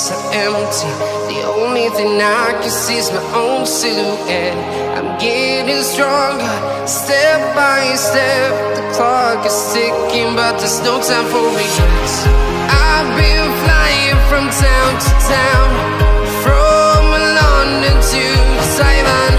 so empty. The only thing I can see is my own silhouette. I'm getting stronger, step by step. The clock is ticking, but there's no time for regrets. I've been flying from town to town, from London to Taiwan.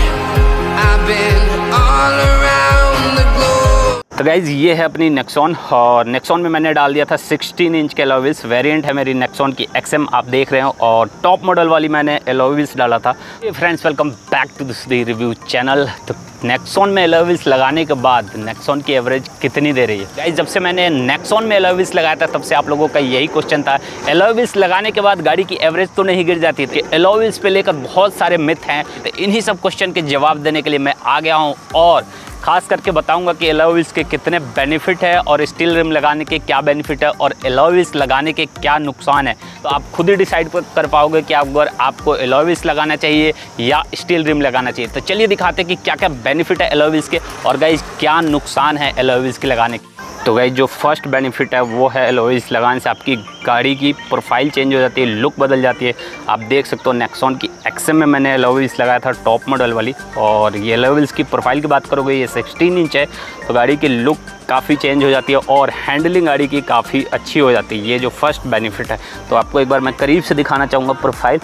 I've been all around the globe. तो guys ये है अपनी Nexon, और Nexon में मैंने डाल दिया था 16 इंच के एलॉय व्हील्स। वेरिएंट है मेरी नेक्सॉन की XM आप देख रहे हो, और टॉप मॉडल वाली मैंने एलॉय व्हील्स डाला था। Friends, welcome back to this review channel. तो नेक्सॉन में एलॉय व्हील्स लगाने के बाद नेक्सॉन की एवरेज कितनी दे रही है? गाइज़ जब से मैंने नेक्सॉन में एलॉय व्हील्स लगाया था तब से आप लोगों का यही क्वेश्चन था, एलॉय व्हील्स लगाने के बाद गाड़ी की एवरेज तो नहीं गिर जाती थी? एलॉय व्हील्स पे लेकर बहुत सारे मिथ हैं, तो इन्हीं सब क्वेश्चन के जवाब देने के लिए मैं आ गया हूँ, और खास करके बताऊंगा कि एलॉय व्हील्स के कितने बेनिफिट है और स्टील रिम लगाने के क्या बेनिफिट है और एलॉय व्हील्स लगाने के क्या नुकसान है। तो आप खुद ही डिसाइड कर पाओगे कि अगर आपको एलॉय व्हील्स लगाना चाहिए या स्टील रिम लगाना चाहिए। तो चलिए दिखाते हैं कि क्या क्या बेनिफिट है एलॉय व्हील्स के, और गाइस क्या नुकसान है एलॉय व्हील्स के लगाने के। तो गाइस जो फर्स्ट बेनिफिट है वो है एलॉय व्हील्स लगाने से आपकी गाड़ी की प्रोफाइल चेंज हो जाती है, लुक बदल जाती है। आप देख सकते हो नेक्सॉन की XM में मैंने एलॉय व्हील्स लगाया था टॉप मॉडल वाली, और ये एलॉय व्हील्स की प्रोफाइल की बात करोगे ये 16 इंच है, तो गाड़ी की लुक काफ़ी चेंज हो जाती है और हैंडलिंग गाड़ी की काफ़ी अच्छी हो जाती है। ये जो फर्स्ट बेनिफिट है, तो आपको एक बार मैं करीब से दिखाना चाहूँगा प्रोफाइल।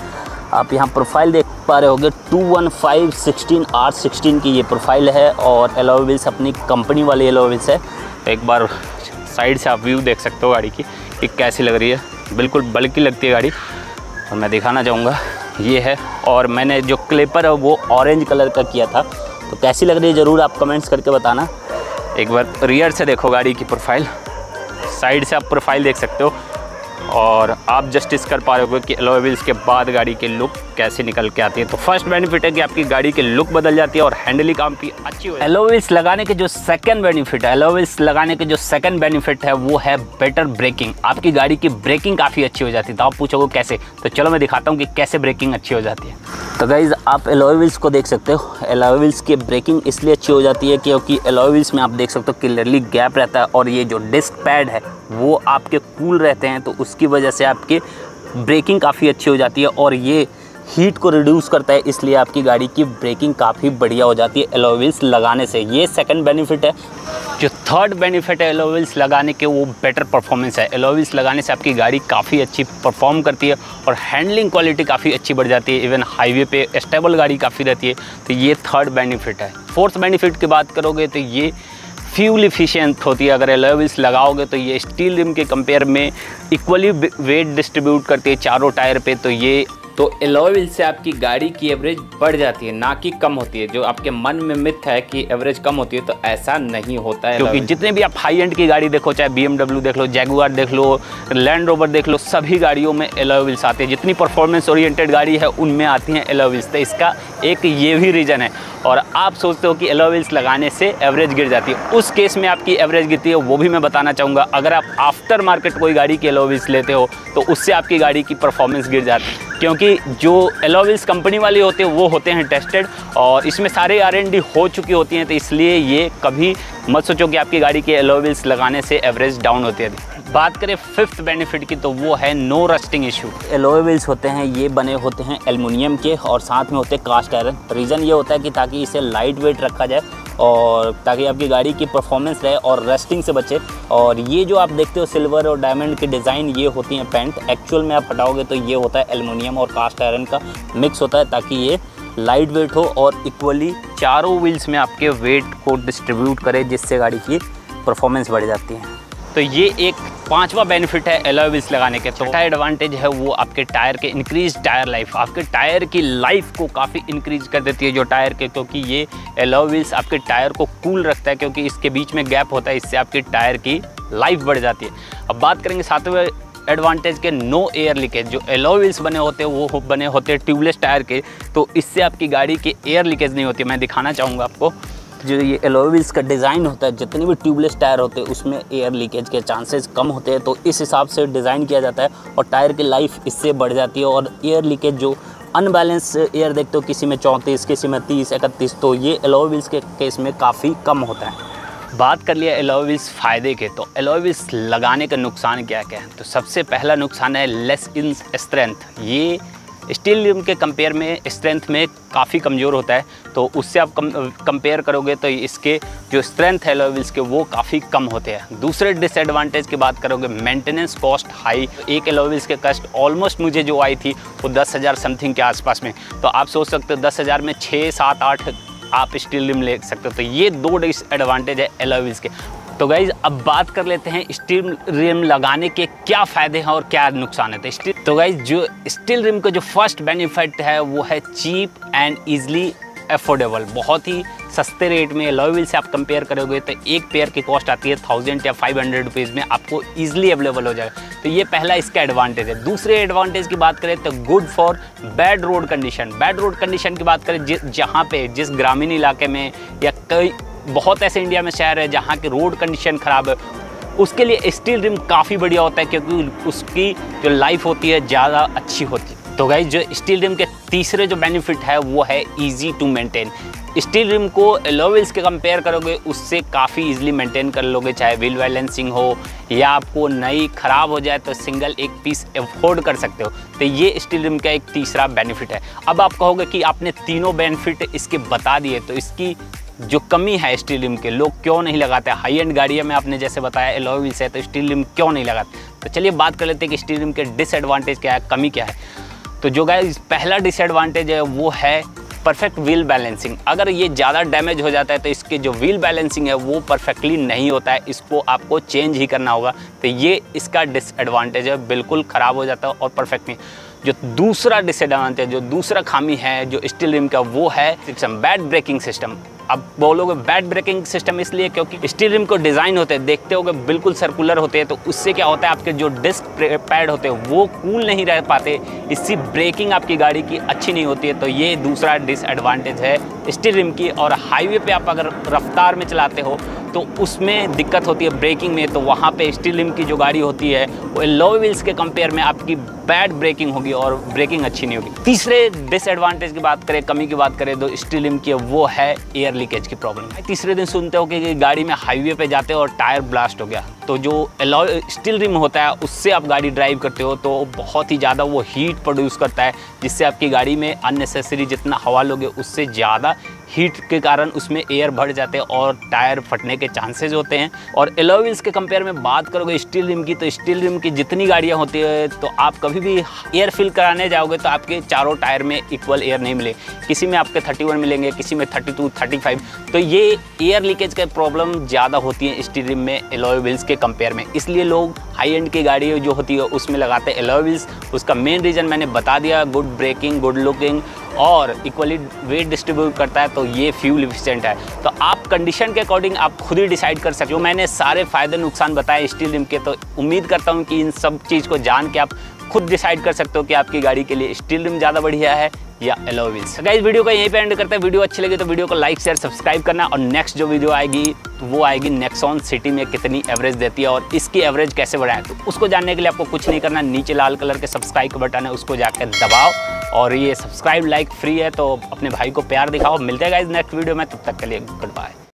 आप यहाँ प्रोफाइल देख पा रहे होगे 215/16 R16 की ये प्रोफाइल है, और एलॉय व्हील्स अपनी कंपनी वाली एलॉय व्हील्स है। तो एक बार साइड से आप व्यू देख सकते हो गाड़ी की कि कैसी लग रही है, बिल्कुल बल्कि लगती है गाड़ी। और मैं दिखाना चाहूँगा ये है, और मैंने जो क्लिपर है वो ऑरेंज कलर का किया था। तो कैसी लग रही है ज़रूर आप कमेंट्स करके बताना। एक बार रियर से देखो गाड़ी की प्रोफाइल, साइड से आप प्रोफाइल देख सकते हो, और आप जस्टिस कर पा रहे हो कि एलॉय व्हील्स के बाद गाड़ी की लुक कैसे निकल के आती है। तो फर्स्ट बेनिफिट है कि आपकी गाड़ी की लुक बदल जाती है और हैंडलिंग काफ़ी अच्छी हो जाती है। एलॉय व्हील्स लगाने के जो सेकंड बेनिफिट है, एलॉय व्हील्स लगाने के जो सेकंड बेनिफिट है वो है बेटर ब्रेकिंग। आपकी गाड़ी की ब्रेकिंग काफ़ी अच्छी हो जाती है। तो आप पूछोगे कैसे, तो चलो मैं दिखाता हूँ कि कैसे ब्रेकिंग अच्छी हो जाती है। तो गाइज़ आप एलॉय व्हील्स को देख सकते हो, एलॉय व्हील्स की ब्रेकिंग इसलिए अच्छी हो जाती है क्योंकि एलॉय व्हील्स में आप देख सकते हो क्लियरली गैप रहता है, और ये जो डिस्क पैड है वो आपके कूल रहते हैं, तो उसकी वजह से आपकी ब्रेकिंग काफ़ी अच्छी हो जाती है, और ये हीट को रिड्यूस करता है, इसलिए आपकी गाड़ी की ब्रेकिंग काफ़ी बढ़िया हो जाती है एलॉय व्हील्स लगाने से। ये सेकंड बेनिफिट है। जो थर्ड बेनिफिट है एलॉय व्हील्स लगाने के वो बेटर परफॉर्मेंस है। एलॉय व्हील्स लगाने से आपकी गाड़ी काफ़ी अच्छी परफॉर्म करती है और हैंडलिंग क्वालिटी काफ़ी अच्छी बढ़ जाती है। इवन हाईवे पे स्टेबल गाड़ी काफ़ी रहती है। तो ये थर्ड बेनिफिट है। फोर्थ बेनिफिट की बात करोगे तो ये फ्यूल इफिशिएंट होती है। अगर एलॉय व्हील्स लगाओगे तो ये स्टील रिम के कंपेयर में इक्वली वेट डिस्ट्रीब्यूट करती है चारों टायर पे। तो एलॉय व्हील्स से आपकी गाड़ी की एवरेज बढ़ जाती है, ना कि कम होती है। जो आपके मन में मिथ है कि एवरेज कम होती है, तो ऐसा नहीं होता है, क्योंकि जितने भी आप हाई एंड की गाड़ी देखो, चाहे BMW देख लो, जैगुआर देख लो, लैंड रोवर देख लो, सभी गाड़ियों में एलॉय व्हील्स आते हैं। जितनी परफॉर्मेंस ओरिएंटेड गाड़ी है उनमें आती हैं एलॉय व्हील्स। तो इसका एक ये भी रीज़न है। और आप सोचते हो कि एलॉय व्हील्स लगाने से एवरेज गिर जाती है, उस केस में आपकी एवरेज गिरती है, वो भी मैं बताना चाहूँगा। अगर आप आफ्टर मार्केट कोई गाड़ी की एलॉय व्हील्स लेते हो तो उससे आपकी गाड़ी की परफॉर्मेंस गिर जाती है, क्योंकि जो एलॉय व्हील्स कंपनी वाले होते हैं वो होते हैं टेस्टेड, और इसमें सारे R&D हो चुकी होती हैं। तो इसलिए ये कभी मत सोचो कि आपकी गाड़ी के एलॉय व्हील्स लगाने से एवरेज डाउन होती है। बात करें फिफ्थ बेनिफिट की, तो वो है no rusting issue. Alloy wheels होते हैं ये बने होते हैं एल्युमिनियम के, और साथ में होते हैं कास्ट आयरन। रीज़न ये होता है कि ताकि इसे लाइट वेट रखा जाए, और ताकि आपकी गाड़ी की परफॉर्मेंस रहे और रस्टिंग से बचे। और ये जो आप देखते हो सिल्वर और डायमंड की डिज़ाइन, ये होती हैं पेंट। एक्चुअल में आप हटाओगे तो ये होता है एल्युमिनियम और कास्ट आयरन का मिक्स होता है, ताकि ये लाइट वेट हो और इक्वली चारों व्हील्स में आपके वेट को डिस्ट्रीब्यूट करे, जिससे गाड़ी की परफॉर्मेंस बढ़ जाती है। तो ये एक पांचवा बेनिफिट है एलॉय व्हील्स लगाने के। तो छठा एडवांटेज है वो आपके टायर के इंक्रीज टायर लाइफ। आपके टायर की लाइफ को काफ़ी इंक्रीज कर देती है जो टायर के, क्योंकि ये एलॉय व्हील्स आपके टायर को कूल रखता है, क्योंकि इसके बीच में गैप होता है, इससे आपके टायर की लाइफ बढ़ जाती है। अब बात करेंगे सातवें एडवांटेज के, नो एयर लीकेज। जो एलॉय व्हील्स बने होते हैं वो बने होते हैं ट्यूबलेस टायर के, तो इससे आपकी गाड़ी की एयर लीकेज नहीं होती। मैं दिखाना चाहूँगा आपको, जो ये एलॉय व्हील्स का डिज़ाइन होता है, जितने भी ट्यूबलेस टायर होते हैं उसमें एयर लीकेज के चांसेस कम होते हैं, तो इस हिसाब से डिज़ाइन किया जाता है, और टायर की लाइफ इससे बढ़ जाती है। और एयर लीकेज जो अनबैलेंस एयर देखते हो, किसी में 34, किसी में 30, 31, तो ये एलॉय व्हील्स के केस में काफ़ी कम होता है। बात कर लिया एलॉय व्हील्स फ़ायदे के, तो एलॉय व्हील्स लगाने का नुकसान क्या क्या है। तो सबसे पहला नुकसान है लेस इन स्ट्रेंथ। ये स्टील रिम के कंपेयर में स्ट्रेंथ में काफ़ी कमज़ोर होता है, तो उससे आप कंपेयर करोगे तो इसके जो स्ट्रेंथ है एलॉय व्हील्स के वो काफ़ी कम होते हैं। दूसरे डिसएडवांटेज की बात करोगे, मेंटेनेंस कॉस्ट हाई। एक एलॉय व्हील्स के कॉस्ट ऑलमोस्ट मुझे जो आई थी वो 10,000 समथिंग के आसपास में। तो आप सोच सकते हो 10,000 में 6, 7, 8 आप स्टील रिम ले सकते हो। तो ये 2 डिसएडवांटेज है एलॉय व्हील्स के। तो गाइज़ अब बात कर लेते हैं स्टील रिम लगाने के क्या फ़ायदे हैं और क्या नुकसान है। तो गाइज़ जो स्टील रिम का जो फर्स्ट बेनिफिट है वो है चीप एंड ईजिली अफोर्डेबल। बहुत ही सस्ते रेट में एलॉय व्हील से आप कंपेयर करोगे तो एक पेयर की कॉस्ट आती है 1000 या 500 रुपीज़ में आपको ईजिली अवेलेबल हो जाएगा। तो ये पहला इसका एडवांटेज है। दूसरे एडवांटेज की बात करें तो good for bad road condition. Bad road condition की बात करें, जहाँ पे जिस ग्रामीण इलाके में या कई बहुत ऐसे इंडिया में शहर है जहाँ की रोड कंडीशन ख़राब है, उसके लिए स्टील रिम काफ़ी बढ़िया होता है, क्योंकि उसकी जो लाइफ होती है ज़्यादा अच्छी होती है। तो गाइस जो स्टील रिम के तीसरे जो बेनिफिट है वो है easy to maintain. Steel rim को एलॉय व्हील्स के कंपेयर करोगे उससे काफ़ी इजीली मेंटेन कर लोगे, चाहे व्हील बैलेंसिंग हो या आपको नई ख़राब हो जाए तो सिंगल एक पीस अफोर्ड कर सकते हो। तो ये स्टील रिम का एक तीसरा बेनिफिट है। अब आप कहोगे कि आपने तीनों बेनिफिट इसके बता दिए, तो इसकी जो कमी है स्टील रिम के लोग क्यों नहीं लगाते। हाई एंड गाड़ियों में आपने जैसे बताया एलॉय व्हील्स है तो स्टील रिम क्यों नहीं लगाते। तो चलिए बात कर लेते हैं कि स्टील रिम के डिसएडवांटेज क्या है, कमी क्या है। तो जो गाइस पहला डिसएडवांटेज है वो है परफेक्ट व्हील बैलेंसिंग। अगर ये ज़्यादा डैमेज हो जाता है तो इसके जो व्हील बैलेंसिंग है वो परफेक्टली नहीं होता है, इसको आपको चेंज ही करना होगा। तो ये इसका डिसएडवांटेज है, बिल्कुल ख़राब हो जाता है और परफेक्ट नहीं। जो दूसरा डिसएडवांटेज, जो दूसरा खामी है जो स्टील रिम का, वो है सिस्टम, बैड ब्रेकिंग सिस्टम। अब बोलोगे बैड ब्रेकिंग सिस्टम इसलिए क्योंकि स्टील रिम को डिज़ाइन होते हैं, देखते होगे बिल्कुल सर्कुलर होते हैं, तो उससे क्या होता है आपके जो डिस्क पैड होते हैं वो कूल नहीं रह पाते, इससे ब्रेकिंग आपकी गाड़ी की अच्छी नहीं होती है। तो ये दूसरा डिसएडवांटेज है स्टील रिम की। और हाईवे पे आप अगर रफ्तार में चलाते हो तो उसमें दिक्कत होती है ब्रेकिंग में, तो वहाँ पे स्टील रिम की जो गाड़ी होती है वो एलॉय व्हील्स के कंपेयर में आपकी बैड ब्रेकिंग होगी और ब्रेकिंग अच्छी नहीं होगी। तीसरे डिसएडवांटेज की बात करें, कमी की बात करें तो स्टील रिम की, वो है एयर लीकेज की प्रॉब्लम। तीसरे दिन सुनते हो कि गाड़ी में हाईवे पे जाते हो और टायर ब्लास्ट हो गया, तो जो एलॉय स्टील रिम होता है उससे आप गाड़ी ड्राइव करते हो तो बहुत ही ज़्यादा वो हीट प्रोड्यूस करता है, जिससे आपकी गाड़ी में अननेसेसरी जितना हवा लोगे उससे ज़्यादा हीट के कारण उसमें एयर बढ़ जाते हैं और टायर फटने के चांसेस होते हैं। और एलॉय व्हील्स के कंपेयर में बात करोगे स्टील रिम की, तो स्टील रिम की जितनी गाड़ियाँ होती है तो आप कभी भी एयर फिल कराने जाओगे तो आपके चारों टायर में इक्वल एयर नहीं मिले, किसी में आपके 31 मिलेंगे, किसी में 32, 35। तो ये एयर लीकेज का प्रॉब्लम ज़्यादा होती है स्टील रिम में एलॉय व्हील्स के कंपेयर में, इसलिए लोग हाई एंड की गाड़ी जो होती है उसमें लगाते हैं एलॉय व्हील्स। उसका मेन रीज़न मैंने बता दिया, गुड ब्रेकिंग, गुड लुकिंग और इक्वली वेट डिस्ट्रीब्यूट करता है, तो ये फ्यूल एफिशिएंट है। तो आप कंडीशन के अकॉर्डिंग आप खुद ही डिसाइड कर सकते हो। जो मैंने सारे फ़ायदे नुकसान बताए स्टील रिम के, तो उम्मीद करता हूँ कि इन सब चीज़ को जान के आप खुद डिसाइड कर सकते हो कि आपकी गाड़ी के लिए स्टील रिम ज़्यादा बढ़िया है या एलॉय व्हील्स। गाइस वीडियो को यहीं पे एंड करते हैं। वीडियो अच्छी लगी तो वीडियो को लाइक शेयर सब्सक्राइब करना, और नेक्स्ट जो वीडियो आएगी वो आएगी नेक्सॉन सिटी में कितनी एवरेज देती है और इसकी एवरेज कैसे बढ़ाएं। तो उसको जानने के लिए आपको कुछ नहीं करना, नीचे लाल कलर के सब्सक्राइब का बटन है उसको जाकर दबाओ, और ये सब्सक्राइब लाइक फ्री है, तो अपने भाई को प्यार दिखाओ। मिलते हैं गाइस नेक्स्ट वीडियो में, तब तक के लिए गुड बाय।